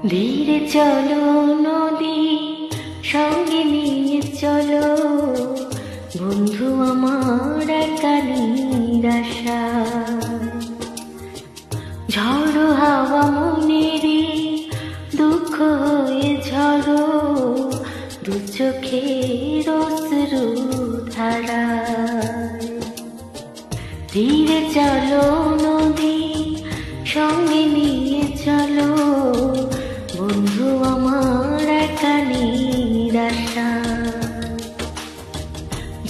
ধীরে চলো নদী, সঙ্গে নিয়ে চলো বন্ধু আমার একা নিরাশা। ঝড়ো হাওয়া মনেরে দুঃখ হয়ে ঝড়ো, দু চোখের অশ্রু ধারা। ধীরে চলো নদী, সঙ্গে নিয়ে চলো বন্ধু আমার একা নিরাশা।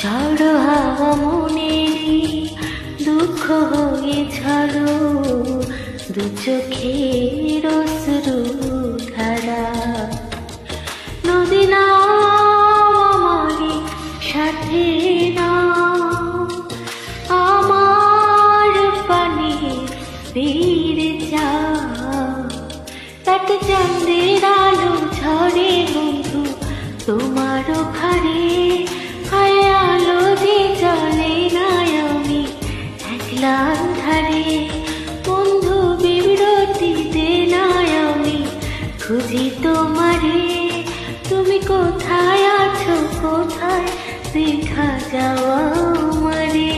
ঝড়ো হাওয়া মনেরে দুঃখ হয়ে ঝড়ো, দু চোখের অশ্রু ধারা। নদী নাও আমারে সাথে নাও, আমার পানে ফিরে যাও। রাত চাঁদের আলো ঝরে বন্ধু তোমার ঘরে, হায় আলো যে জ্বলে না আমি একলা ধারে। বন্ধু বিরতিতে না আমি খুঁজি তোমারে, তুমি কোথায় আছো কোথায় দেখা যাওয়া আমারে।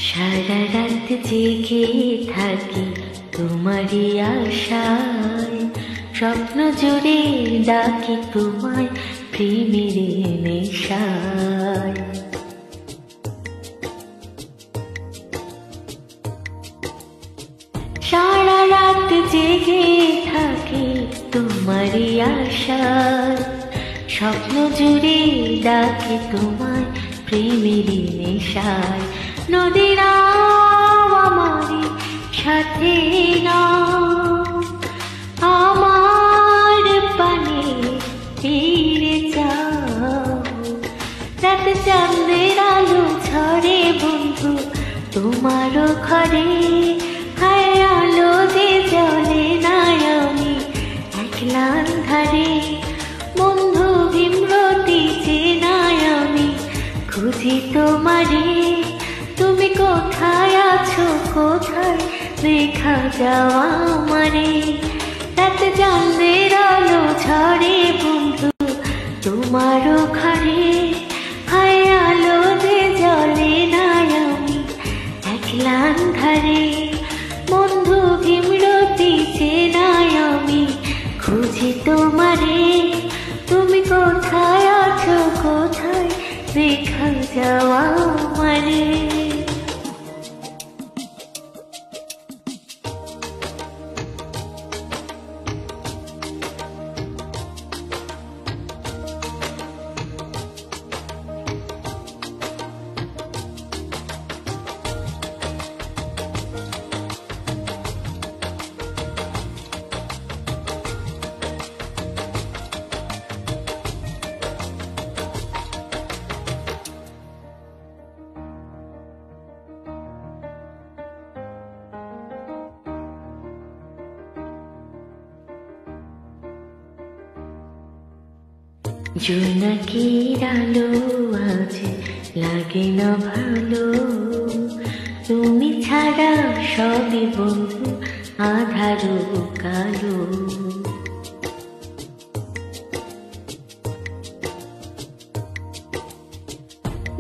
সারা রাত জেগে থাকি তোমারই আশায়, স্বপ্ন জুড়ে ডাকি তোমায় প্রেমের নেশায়। সারা রাত জেগে থাকি তোমারই আশায়, স্বপ্ন জুড়ে ডাকি তোমায় প্রেমের নেশায়। নদী নাও আমারে সাথে নাও, আমার পানে ফিরে যাও। রাত চাঁদের আলো ঝরে বন্ধু তোমার ঘরে, হায় আলো যে জ্বলে না আমি একলা ধারে। বন্ধু বিমরতি যে না আমি খুঁজি তোমারে, তুমি কোথায় আছো কোথায় দেখা যাওয়া আমারে। রাত চাঁদের আলো ঝরে বন্ধু তোমার ঘরে, হায় আলো যে জ্বলে না আমি একলা ধারে। বন্ধু বিমরতি যে না আমি খুঁজি তোমারে, তুমি কোথায় আছো কোথায় দেখা যাওয়া আমারে। জোনাকির আলো আজ লাগে না ভালো, তুমি ছাড়া সবই বন্ধু আধারো কালো।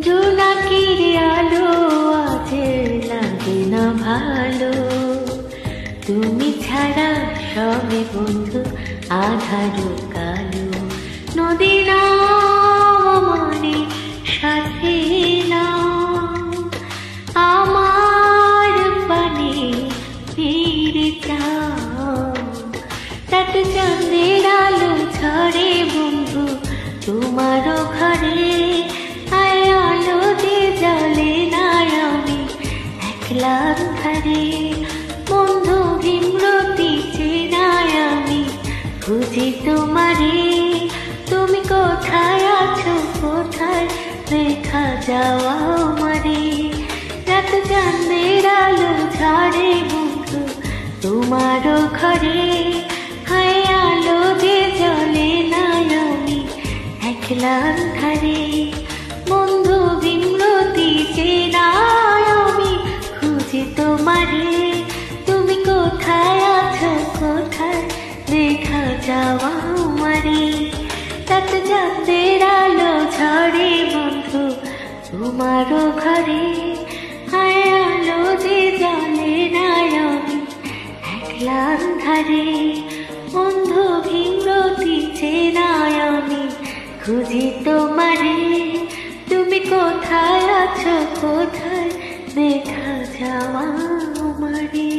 জোনাকির আলো আজ লাগে না ভালো, তুমি ছাড়া সবই বন্ধু আধারো কালো। নদী নাও আমারে সাথে নাও, আমার পানে ফিরে যাও। রাত চাঁদের আলো ঝরে বন্ধু তোমার ঘরে, আয় আন্ধারে বন্ধু ভীমরতি চেনায় আমি খুঁজি তোমারে। তুমি কোথায় আছো, কোথায় দেখা যাওয়া আমারে। রাত চাঁদের আলো ঝাড়ে বন্ধু তোমারও ঘরে, হায় আলো যে জ্বলে না আমি একলা আন্ধারে। বন্ধু ভীমরতি চেনায় আমি খুঁজি তোমারে। তুমি কোথায় আছো, কোথায় দেখা যাওয়া আমারে। রাত চাঁদের আলো ঝরে বন্ধু তোমারও ঘরে, হায় আলো যে জ্বলে না আমি একলা আন্ধারে। বন্ধু ভীমরতি চেনায় আমি খুঁজি তোমারে। তুমি কোথায় আছো, কোথায় দেখা যাওয়া আমারে।